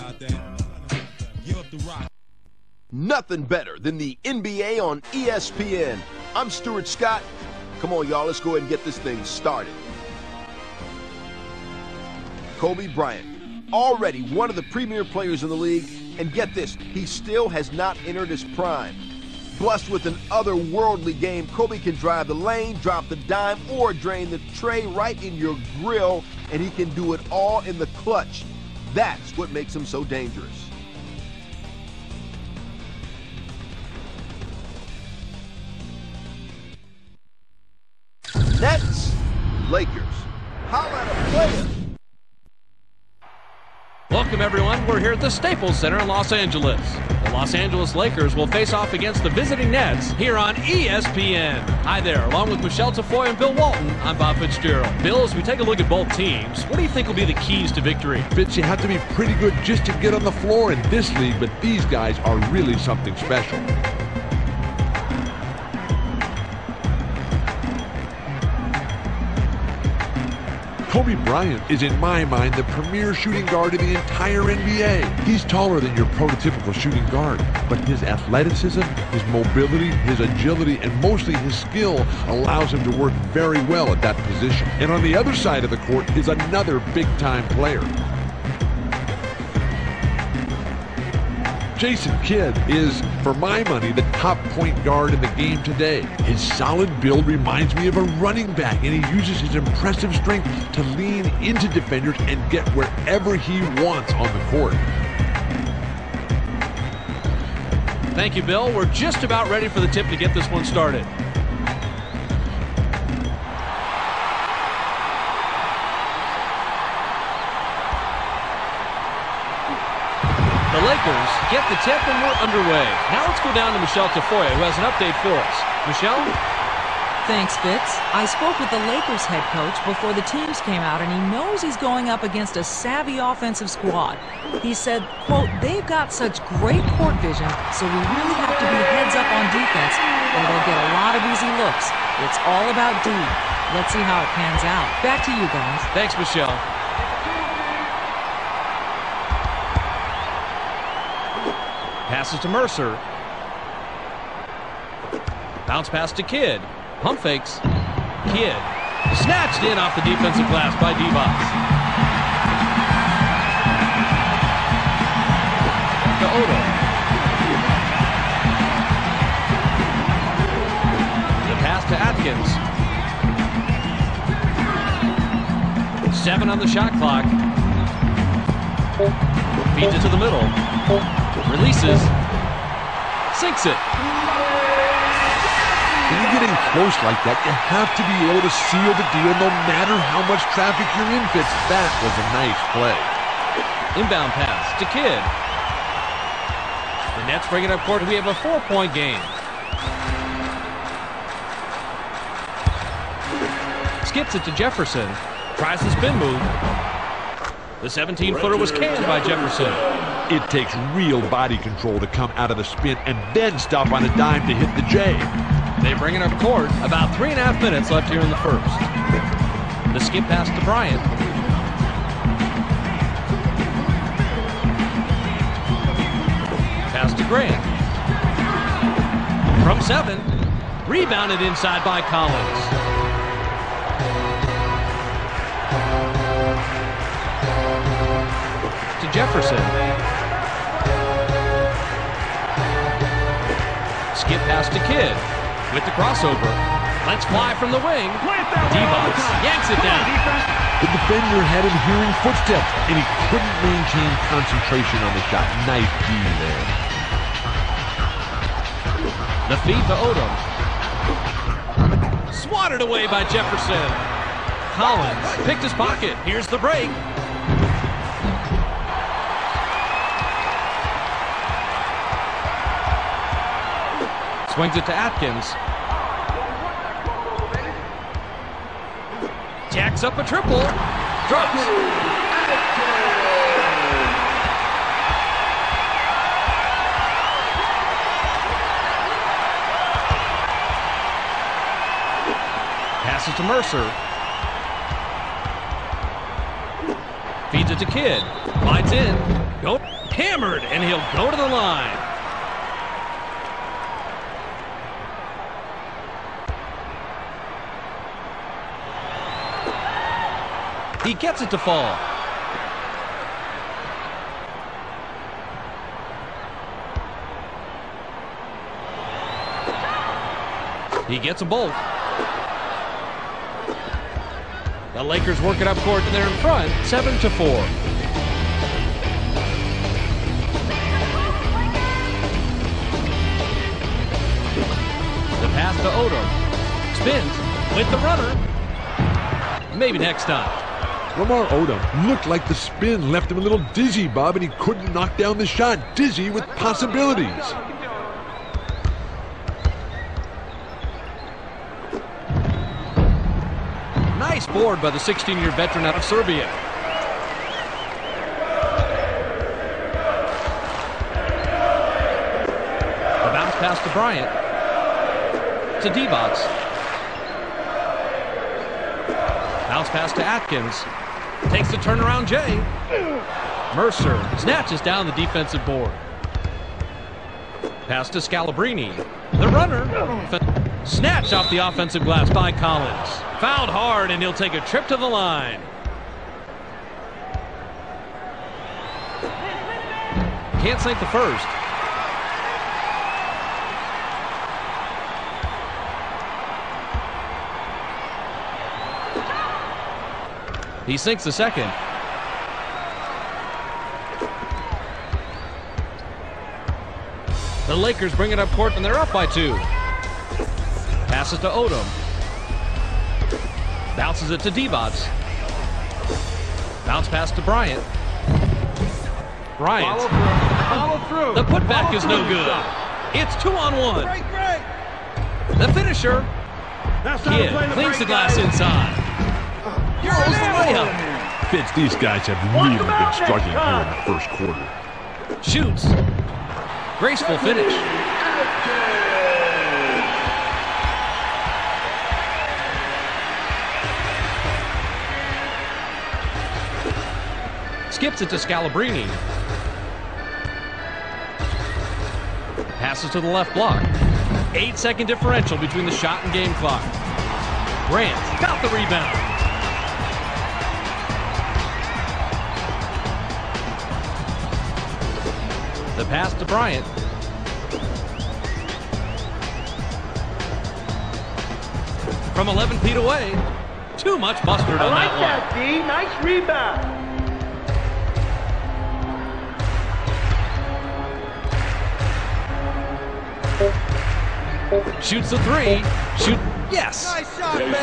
about that. Give up the rock. Nothing better than the NBA on ESPN. I'm Stuart Scott. Come on, y'all, let's go ahead and get this thing started. Kobe Bryant, already one of the premier players in the league, and get this, he still has not entered his prime. Blessed with an otherworldly game, Kobe can drive the lane, drop the dime, or drain the tray right in your grill, and he can do it all in the clutch. That's what makes him so dangerous. Nets, Lakers. Holla at a player. Welcome, everyone. We're here at the Staples Center in Los Angeles. The Los Angeles Lakers will face off against the visiting Nets here on ESPN. Hi there. Along with Michelle Tafoya and Bill Walton, I'm Bob Fitzgerald. Bill, as we take a look at both teams, what do you think will be the keys to victory? Fitz, you have to be pretty good just to get on the floor in this league, but these guys are really something special. Kobe Bryant is, in my mind, the premier shooting guard in the entire NBA. He's taller than your prototypical shooting guard, but his athleticism, his mobility, his agility, and mostly his skill allows him to work very well at that position. And on the other side of the court is another big-time player. Jason Kidd is, for my money, the top point guard in the game today. His solid build reminds me of a running back, and he uses his impressive strength to lean into defenders and get wherever he wants on the court. Thank you, Bill. We're just about ready for the tip to get this one started. The Lakers get the tip and we're underway. Now let's go down to Michelle Tafoya, who has an update for us. Michelle? Thanks, Fitz. I spoke with the Lakers head coach before the teams came out, and he knows he's going up against a savvy offensive squad. He said, quote, they've got such great court vision, so we really have to be heads up on defense, or they'll get a lot of easy looks. It's all about D. Let's see how it pans out. Back to you guys. Thanks, Michelle. Passes to Mercer. Bounce pass to Kidd. Pump fakes. Kidd. Snatched in off the defensive glass by Devos. To Odo. The pass to Atkins. 7 on the shot clock. Feeds it to the middle. Releases. Sinks it. When you're getting close like that, you have to be able to seal the deal no matter how much traffic you're in, Fitz. That was a nice play. Inbound pass to Kidd. The Nets bring it up court. We have a 4-point game. Skips it to Jefferson. Tries the spin move. The 17-footer was canned by Jefferson. It takes real body control to come out of the spin and then stop on a dime to hit the J. They bring it up court. About 3.5 minutes left here in the first. The skip pass to Bryant. Pass to Grant. From 7. Rebounded inside by Collins. To Jefferson. Skip pass to Kidd. With the crossover. Let's fly from the wing. Devos yanks it down. The defender had him hearing footsteps, and he couldn't maintain concentration on the shot. Nice D there. The feed to Odom. Swatted away by Jefferson. Collins picked his pocket. Here's the break. Swings it to Atkins. Jacks up a triple. Drops. Passes to Mercer. Feeds it to Kidd. Slides in. Nope. hammered, and he'll go to the line. He gets it to fall. He gets them both. The Lakers work it up court, and they're in front, 7-4. The pass to Odom. Spins with the runner. Maybe next time. Lamar Odom looked like the spin left him a little dizzy, Bob, and he couldn't knock down the shot. Dizzy with possibilities. Nice board by the 16-year veteran out of Serbia. The bounce pass to Bryant. To Divac. Bounce pass to Atkins. Takes the turnaround Jay. Mercer snatches down the defensive board. Pass to Scalabrine. The runner. Snatched off the offensive glass by Collins. Fouled hard, and he'll take a trip to the line. Can't sink the first. He sinks the second. The Lakers bring it up court, and they're up by 2. Passes to Odom. Bounces it to Divac. Bounce pass to Bryant. Bryant. Follow through. The putback is no good. It's 2-on-1. The finisher. Kidd cleans the glass inside. Throws the layup. Fitz, these guys have really been struggling here in the first quarter. Shoots. Graceful finish. Skips it to Scalabrine. Passes to the left block. 8-second differential between the shot and game clock. Grant got the rebound. The pass to Bryant. From 11 feet away. Too much mustard on that one. D. Nice rebound. Shoots the 3. Shoot. Yes. Nice shot, baby.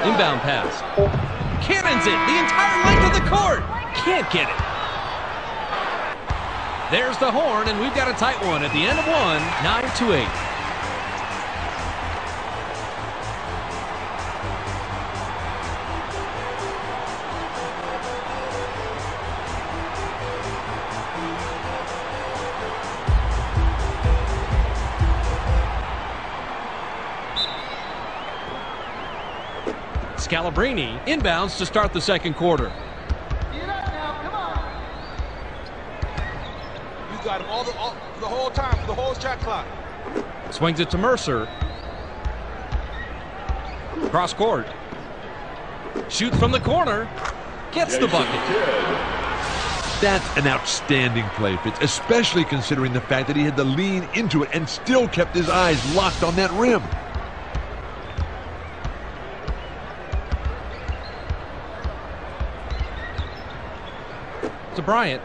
Inbound pass. Cannons it the entire length of the court. Can't get it. There's the horn, and we've got a tight one at the end of one, 9-8. Scalabrine inbounds to start the second quarter. Got him all the whole time, for the whole shot clock. Swings it to Mercer. Cross court. Shoots from the corner. Gets the bucket. That's an outstanding play, Fitz, especially considering the fact that he had to lean into it and still kept his eyes locked on that rim. To Bryant.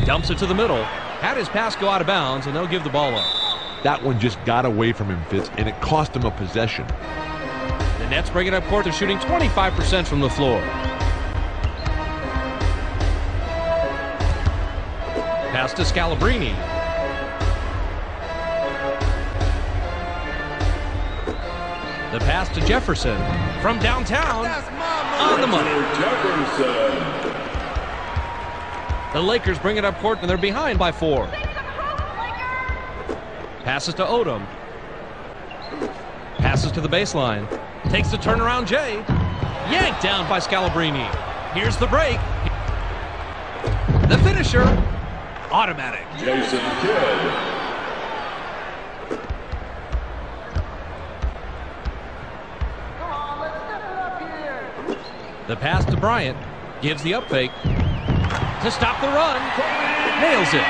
Dumps it to the middle. Had his pass go out of bounds, and they'll give the ball up. That one just got away from him, Fitz, and it cost him a possession. The Nets bring it up court. They're shooting 25% from the floor. Pass to Scalabrine. The pass to Jefferson. From downtown, on the money. The Lakers bring it up court, and they're behind by 4. Passes to Odom. Passes to the baseline. Takes the turnaround Jay. Yanked down by Scalabrini. Here's the break. The finisher. Automatic. Jason Kidd. The pass to Bryant. Gives the up fake. To stop the run. Nails it.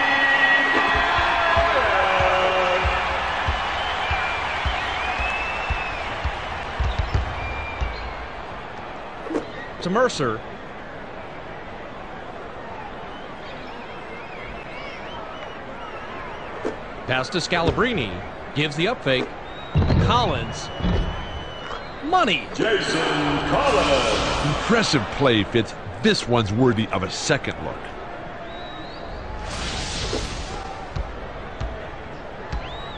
To Mercer. Pass to Scalabrini. Gives the up fake. Collins. Money. Jason Collins. Impressive play, Fitz. This one's worthy of a second look.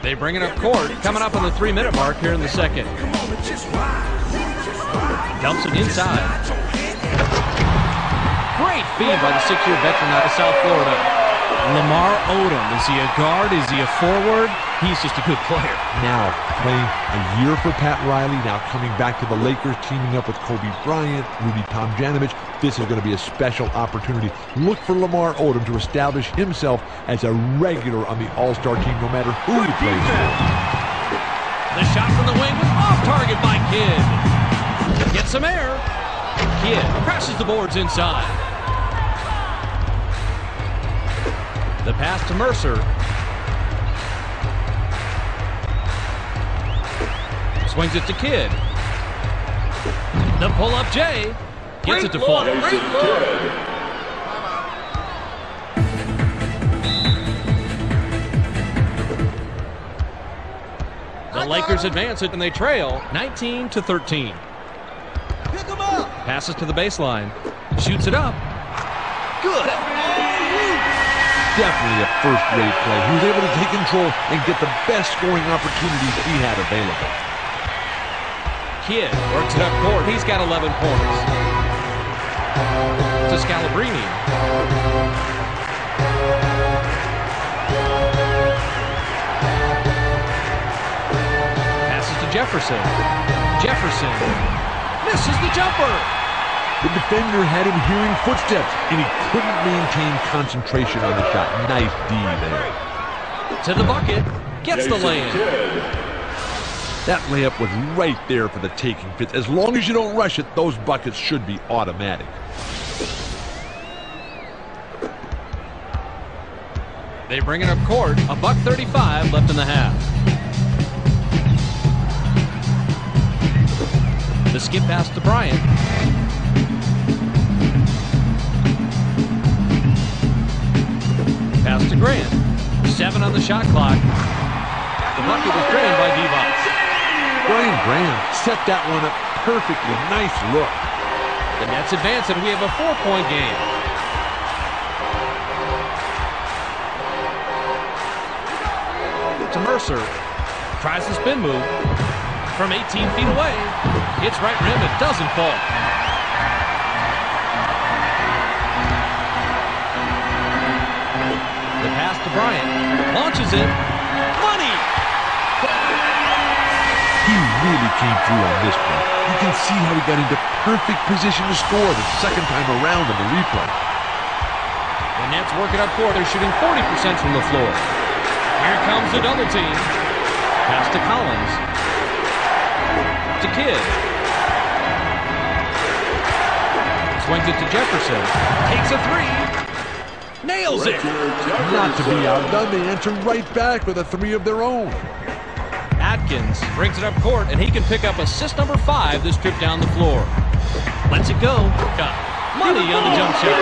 They bring it up court, coming up on the 3-minute mark here in the second. Dumps it inside. Great feed by the 6-year veteran out of South Florida. Lamar Odom, is he a guard? Is he a forward? He's just a good player. Now, playing a year for Pat Riley, now coming back to the Lakers, teaming up with Kobe Bryant, Rudy Tomjanovich. This is going to be a special opportunity. Look for Lamar Odom to establish himself as a regular on the All-Star team, no matter who he plays for. The shot from the wing was off target by Kidd. Gets some air. Kidd crashes the boards inside. The pass to Mercer. Swings it to Kidd. The pull-up Jay. Gets it to fall. The Lakers advance it and they trail 19-13. Passes to the baseline. Shoots it up. Good. Definitely a first-rate play. He was able to take control and get the best scoring opportunities he had available. Kidd works it up court. He's got 11 points. To Scalabrini. Passes to Jefferson. Jefferson misses the jumper. The defender had him hearing footsteps, and he couldn't maintain concentration on the shot. Nice D there. To the bucket. Gets the lay-in. That layup was right there for the taking, Fitz. As long as you don't rush it, those buckets should be automatic. They bring it up court. $1:35 left in the half. The skip pass to Bryant. Pass to Grant. 7 on the shot clock. The bucket was drained by Divac. Brian Graham set that one up perfectly. Nice look. The Nets advance and we have a 4-point game. To Mercer. Tries the spin move. From 18 feet away. Hits right rim. It doesn't fall. The pass to Bryant. Launches it. Money! He really came through on this play. You can see how he got into perfect position to score the second time around in the replay. The Nets work it up court. They're shooting 40% from the floor. Here comes the double team. Pass to Collins. To Kidd. Swings it to Jefferson. Takes a 3. Nails it. Not to be outdone, they answer right back with a 3 of their own. Atkins brings it up court, and he can pick up assist number 5 this trip down the floor. Lets it go. Got money on the jump shot.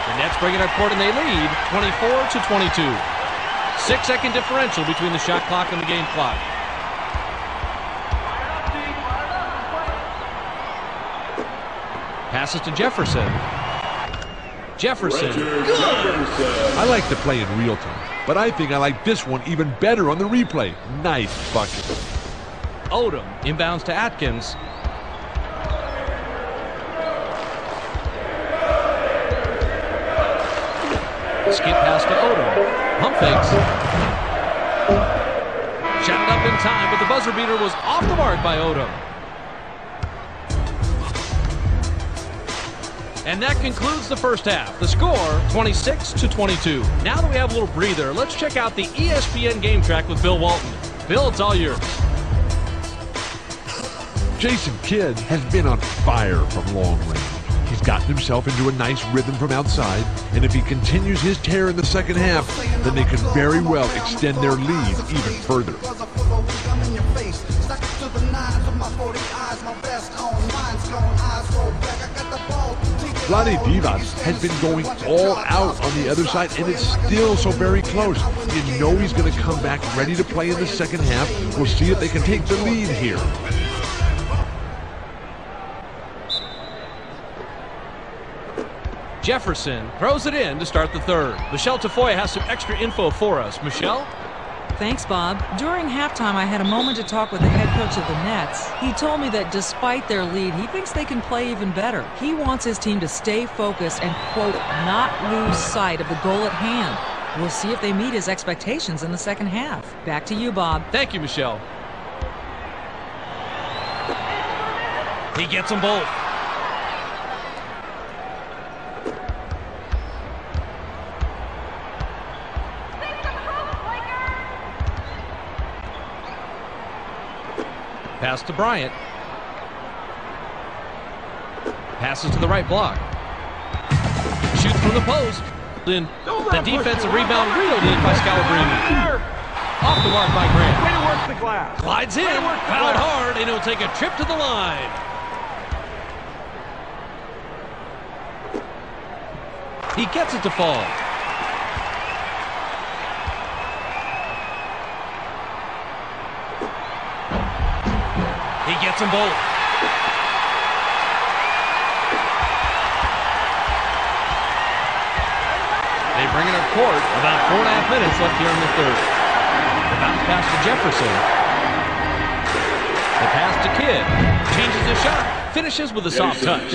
The Nets bring it up court, and they lead 24-22. 6-second differential between the shot clock and the game clock. Passes to Jefferson. Jefferson. Good. I like to play in real time, but I think I like this one even better on the replay. Nice bucket. Odom inbounds to Atkins. Skip pass to Odom. Pump fakes. Shot it up up in time, but the buzzer beater was off the mark by Odom. And that concludes the first half. The score, 26-22. Now that we have a little breather, let's check out the ESPN game track with Bill Walton. Bill, it's all yours. Jason Kidd has been on fire from long range. He's gotten himself into a nice rhythm from outside, and if he continues his tear in the second half, then they could very well extend their lead even further. Vlade Divac has been going all out on the other side, and it's still so very close. You know he's going to come back ready to play in the second half. We'll see if they can take the lead here. Jefferson throws it in to start the third. Michelle Tafoya has some extra info for us. Michelle? Thanks, Bob. During halftime, I had a moment to talk with the head coach of the Nets. He told me that despite their lead, he thinks they can play even better. He wants his team to stay focused and, quote, not lose sight of the goal at hand. We'll see if they meet his expectations in the second half. Back to you, Bob. Thank you, Michelle. He gets them both. Pass to Bryant. Passes to the right block. Shoots from the post. Then the defensive rebound reeled in by Scalabrine. Off the mark by Grant. Way to work the glass. Glides in, fouled hard, and he'll take a trip to the line. He gets it to fall. He gets them both. They bring it up court. About 4.5 minutes left here in the third. The bounce pass to Jefferson. The pass to Kidd. Changes the shot. Finishes with a soft touch.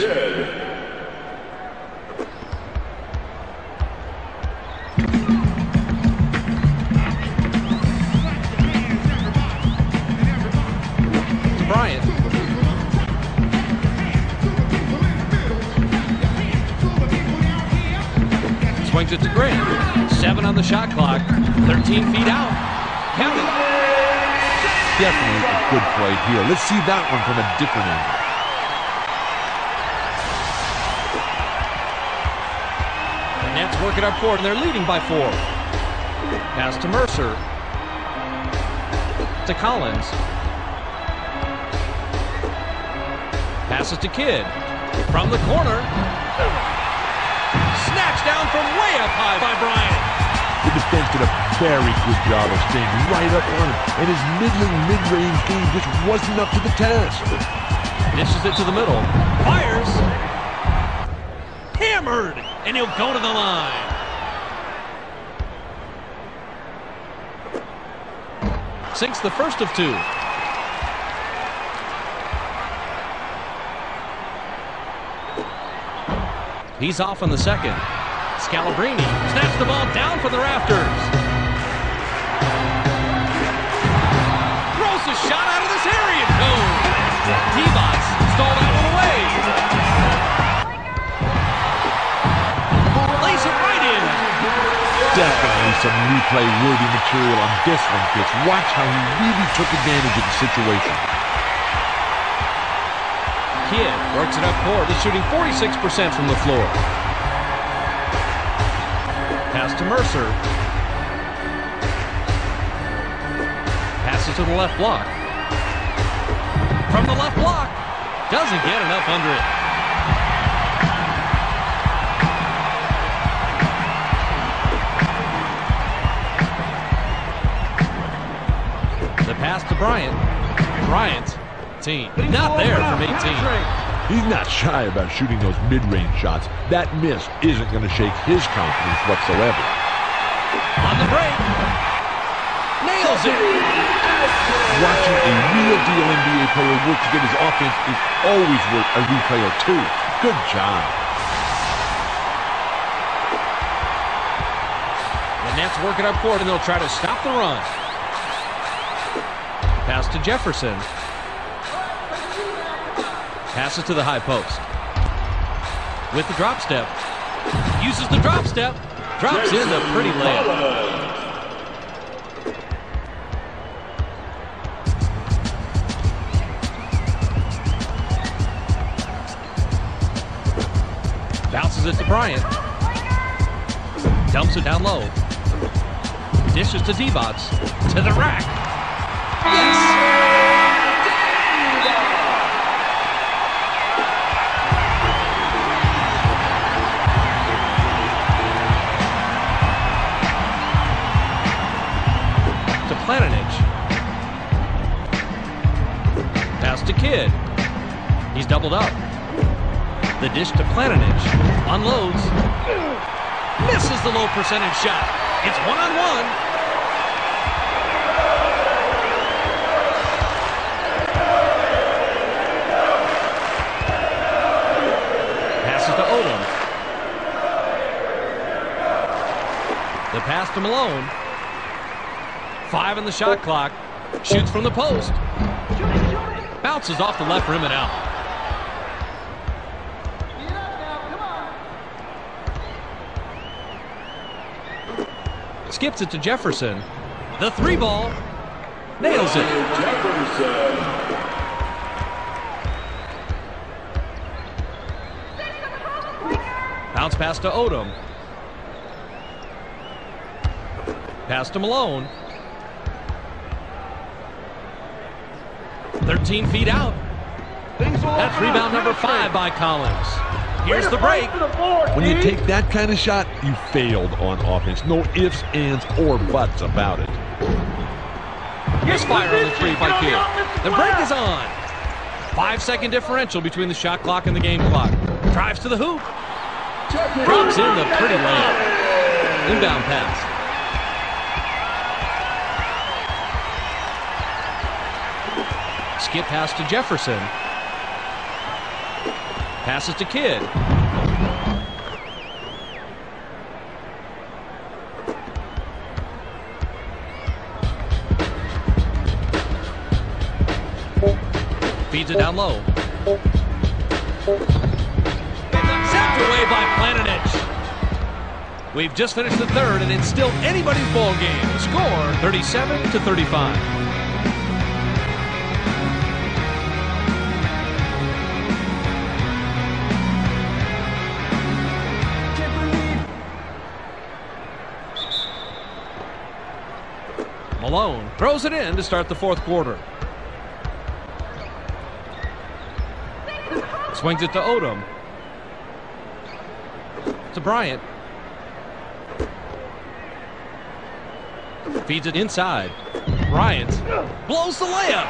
Bryant. Swings it to Grant. 7 on the shot clock. 13 feet out. Count it. Definitely a good play here. Let's see that one from a different angle. The Nets work it up court, and they're leading by 4. Pass to Mercer. To Collins. Passes to Kidd. From the corner. Snatched down from way up high by Bryant. The defense did a very good job of staying right up on him, and his mid-range game just wasn't up to the task. Dishes it to the middle. Fires. Hammered. And he'll go to the line. Sinks the first of 2. He's off on the second. Scalabrine snaps the ball down from the rafters. Throws a shot out of this area code. Divac stole that one away. Lays it right in. Definitely some replay-worthy material on this one, Fitz. Watch how he really took advantage of the situation. Kidd works it up court. He's shooting 46% from the floor. Pass to Mercer. Passes to the left block. From the left block. Doesn't get enough under it. The pass to Bryant. Bryant. Not there from 18. He's not shy about shooting those mid-range shots. That miss isn't going to shake his confidence whatsoever. On the break. Nails it. Watching a real-deal NBA player work to get his offense is always worth a replay or two. Good job. The Nets work it up court, and they'll try to stop the run. Pass to Jefferson. Passes to the high post. With the drop step. Uses the drop step. Drops in the pretty layup. Bounces it to Bryant. Dumps it down low. Dishes to D-Bots. To the rack. Yes! To Plananich. Pass to Kidd. He's doubled up. The dish to Plananich. Unloads. Misses the low percentage shot. It's one-on-one. Passes to Odom. The pass to Malone. 5 on the shot clock. Shoots from the post. Bounces off the left rim and out. Skips it to Jefferson. The 3 ball. Nails it. Jefferson. Bounce pass to Odom. Pass to Malone. 13 feet out. That's rebound number 5 by Collins. Here's the break. When you take that kind of shot, you failed on offense. No ifs, ands, or buts about it. Misfire on the 3 by Kidd. The break is on. 5-second differential between the shot clock and the game clock. Drives to the hoop. Drops in the pretty layup. Inbound pass. Skip pass to Jefferson. Passes to Kidd. Feeds it down low. Sacked away by Plananich. We've just finished the third, and it's still anybody's ball game. The score, 37-35. Malone throws it in to start the fourth quarter. Swings it to Odom. To Bryant. Feeds it inside. Bryant blows the layup.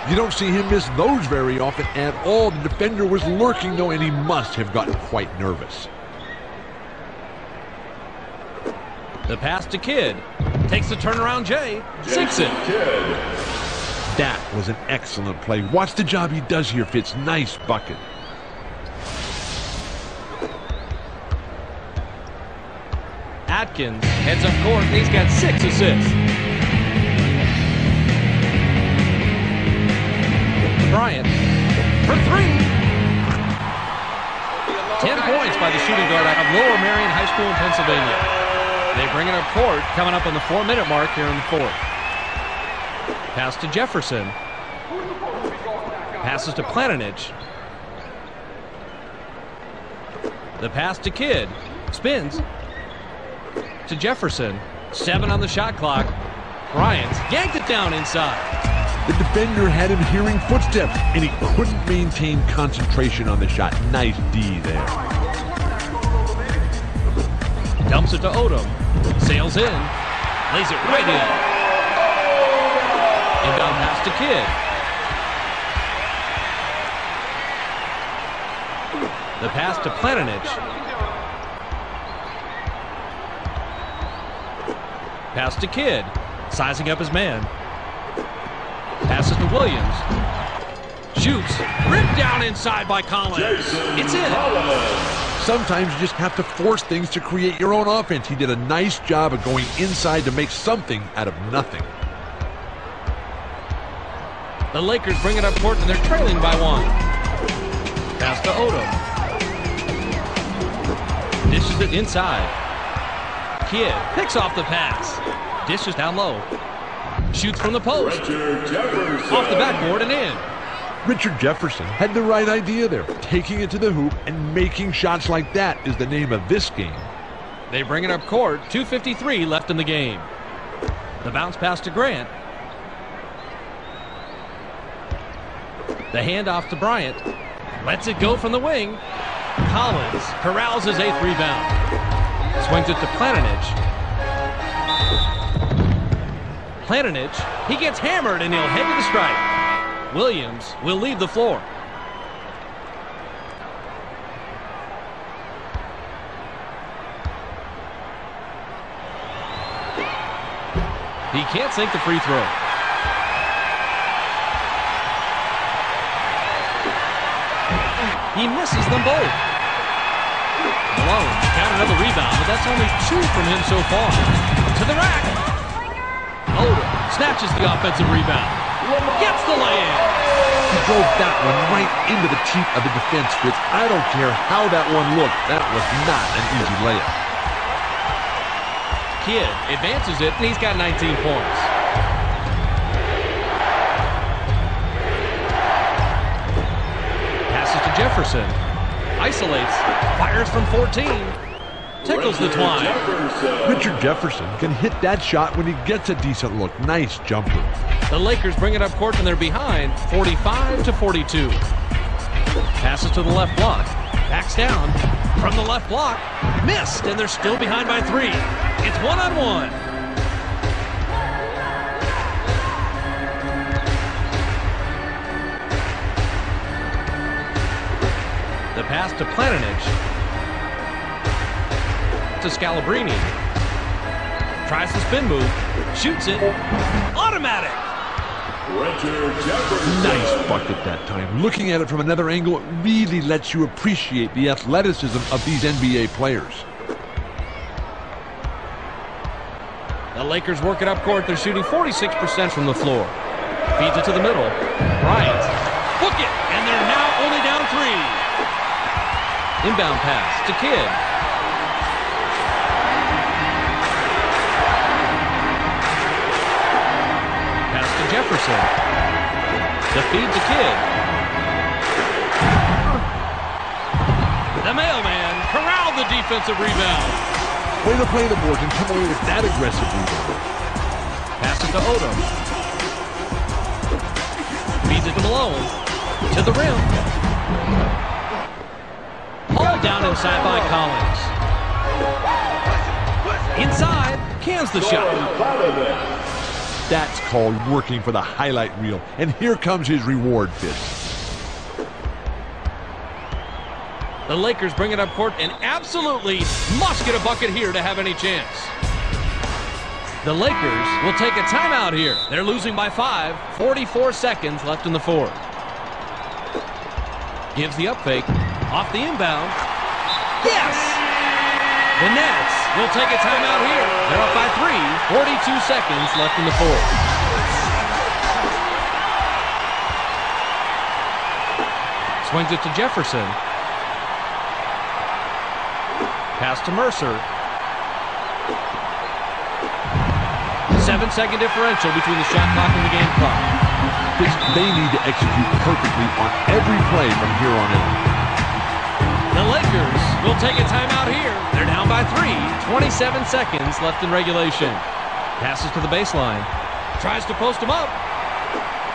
You don't see him miss those very often at all. The defender was lurking, though, and he must have gotten quite nervous. The pass to Kidd. Takes the turnaround J. Sinks it. That was an excellent play. Watch the job he does here, Fitz. Nice bucket. Atkins heads up court, and he's got 6 assists. Bryant for 3. 10 points by the shooting guard out of Lower Marion High School in Pennsylvania. They bring it up court, coming up on the 4-minute mark here in the fourth. Pass to Jefferson. Passes to Plananich. The pass to Kidd. Spins. To Jefferson. 7 on the shot clock. Bryant yanked it down inside. The defender had him hearing footsteps, and he couldn't maintain concentration on the shot. Nice D there. Dumps it to Odom. Sails in. Lays it right in. Inbound pass to Kidd. The pass to Plananich. Pass to Kidd. Sizing up his man. Passes to Williams. Shoots. Ripped down inside by Collins. It's in. Sometimes you just have to force things to create your own offense. He did a nice job of going inside to make something out of nothing. The Lakers bring it up court and they're trailing by 1. Pass to Odom. Dishes it inside. Kidd picks off the pass. Dishes down low. Shoots from the post. Off the backboard and in. Richard Jefferson had the right idea there. Taking it to the hoop and making shots like that is the name of this game. They bring it up court. 2:53 left in the game. The bounce pass to Grant. The handoff to Bryant. Lets it go from the wing. Collins corrals his 8th rebound. Swings it to Planinich. Planinich, he gets hammered and he'll head to the stripe. Williams will leave the floor. He can't sink the free throw. He misses them both. Malone got another rebound, but that's only 2 from him so far. To the rack. Odom snatches the offensive rebound. Gets the lay-in. He drove that one right into the teeth of the defense, Fitz. I don't care how that one looked. That was not an easy layup. Kidd advances it, and he's got 19 points. Passes to Jefferson. Isolates. Fires from 14. Tickles the twine. Richard Jefferson can hit that shot when he gets a decent look. Nice jumper. The Lakers bring it up court, and they're behind 45-42. Passes to the left block. Backs down from the left block. Missed, and they're still behind by 3. It's 1-on-1. The pass to Planinich. To Scalabrini. Tries the spin move. Shoots it. Automatic. Nice bucket that time. Looking at it from another angle, it really lets you appreciate the athleticism of these NBA players. The Lakers work it up court. They're shooting 46% from the floor. Feeds it to the middle. Bryant. Book it. And they're now only down 3. Inbound pass to Kidd. Pass to Jefferson. The feed to Kidd. The mailman corralled the defensive rebound. Way to play the boards and come away with that aggressive rebound. Passes to Odom. Feeds it to Malone. To the rim. Hauled down inside by Collins. Inside. Cans the shot. That's called working for the highlight reel. And here comes his reward, Fitz. The Lakers bring it up court and absolutely must get a bucket here to have any chance. The Lakers will take a timeout here. They're losing by 5. 44 seconds left in the fourth. Gives the up fake. Off the inbound. Yes! The Nets will take a timeout here. They're up by 3. 42 seconds left in the fourth. Swings it to Jefferson. Pass to Mercer. 7-second differential between the shot clock and the game clock. They need to execute perfectly on every play from here on out. The Lakers will take a timeout here. They're down by 3. 27 seconds left in regulation. Passes to the baseline. Tries to post him up.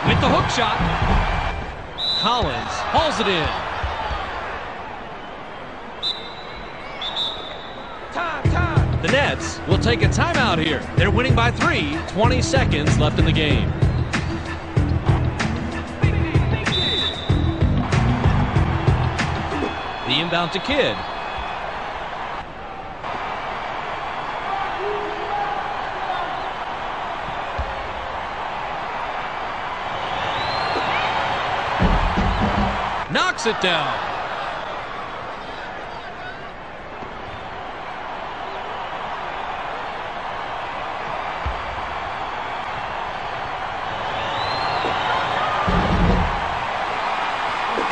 With the hook shot. Collins hauls it in. The Nets will take a timeout here. They're winning by 3. 20 seconds left in the game. The inbound to Kidd. Knocks it down.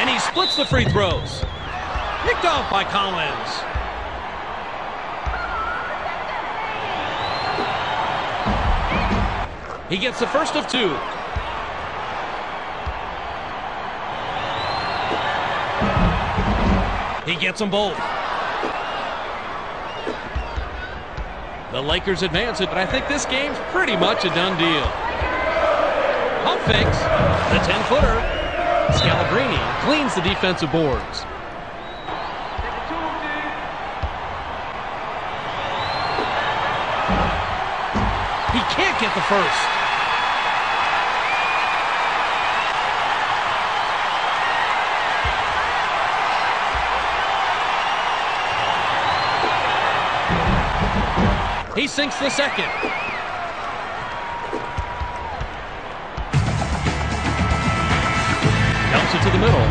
And he splits the free throws. Picked off by Collins. He gets the first of two. He gets them both. The Lakers advance it, but I think this game's pretty much a done deal. Pump fakes. The 10-footer. Scalabrine cleans the defensive boards. He can't get the first. He sinks the second. Dumps it to the middle.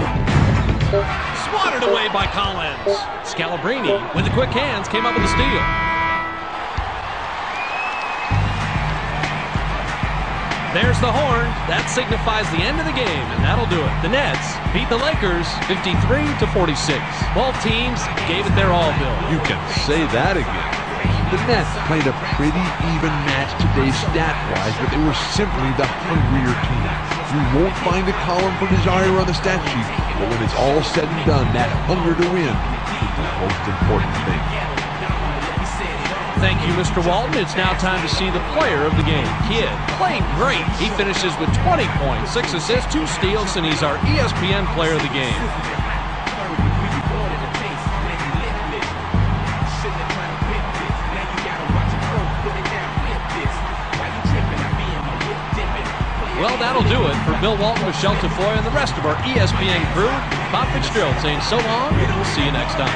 Swatted away by Collins. Scalabrine, with the quick hands, came up with a steal. There's the horn. That signifies the end of the game, and that'll do it. The Nets beat the Lakers 53-46. Both teams gave it their all, Bill. You can say that again. The Nets played a pretty even match today stat-wise, but they were simply the hungrier team. You won't find a column for desire on the stat sheet, but when it's all said and done, that hunger to win is the most important thing. Thank you, Mr. Walton. It's now time to see the player of the game. Kidd played great. He finishes with 20 points, 6 assists, 2 steals, and he's our ESPN player of the game. Well, that'll do it for Bill Walton, Michelle Tafoya, and the rest of our ESPN crew. Bob Fitzgerald saying so long, and we'll see you next time.